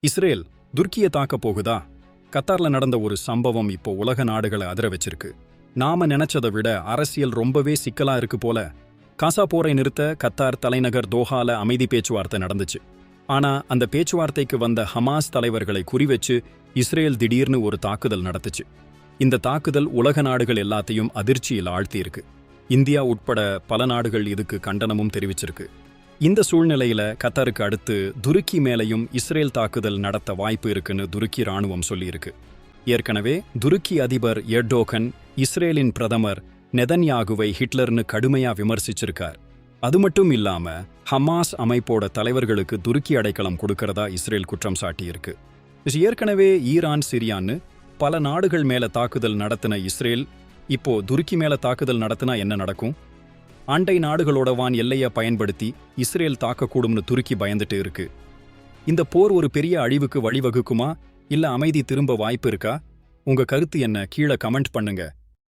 Israel துருக்கியை தாக்க போகுதா? கத்தார்ல நடந்த ஒரு சம்பவம் இப்போ உலக நாடுகளை அதிர வச்சிருக்கு. நாம நினைச்சதை விட அரசியல் ரொம்பவே சிக்கலா இருக்கு போல. காசா போரை நிறுத்த கத்தார் தலைநகர் தோஹால அமைதி பேச்சுவார்த்தை நடந்துச்சு. ஆனா அந்த பேச்சுவார்த்தைக்கு வந்த ஹமாஸ் தலைவர்களை குறிவச்சு இஸ்ரேல் திடீர்னு ஒரு தாக்குதல் நடத்துச்சு. இந்த தாக்குதல் உலக நாடுகள் எல்லாத்தையும் அதிர்ச்சியில் ஆழ்த்தியிருக்கு. இந்தியா உட்பட பல நாடுகள் இதுக்கு கண்டனமும் தெரிவிச்சிருக்கு. இந்த சூழ்நிலையில கத்தாருக்கு அடுத்து துருக்கி மேலையும் இஸ்ரேல் தாக்குதல் நடத்த வாய்ப்பு இருக்குன்னு துருக்கி ராணுவம் சொல்லியிருக்கு. ஏற்கனவே துருக்கி அதிபர் எர்டோகன் இஸ்ரேலின் பிரதமர் நெதன்யாகுவை ஹிட்லர்னு கடுமையா விமர்சிச்சிருக்கார். அது மட்டும் இல்லாம ஹமாஸ் அமைப்போட தலைவர்களுக்கு துருக்கி அடைக்கலம் கொடுக்கறதா இஸ்ரேல் குற்றம் சாட்டியிருக்கு. ஏற்கனவே ஈரான் சிரியான்னு பல நாடுகள் மேல தாக்குதல் நடத்தின இஸ்ரேல் இப்போ துருக்கி மேல தாக்குதல் நடத்தினா என்ன நடக்கும்? அண்டை நாடுகளோட வான் எல்லையை பயன்படுத்தி இஸ்ரேல் தாக்கக்கூடும்னு துருக்கி பயந்துட்டு இருக்கு. இந்த போர் ஒரு பெரிய அழிவுக்கு வழிவகுக்குமா இல்ல அமைதி திரும்ப வாய்ப்பு இருக்கா? உங்க கருத்து என்ன? கீழே கமெண்ட் பண்ணுங்க.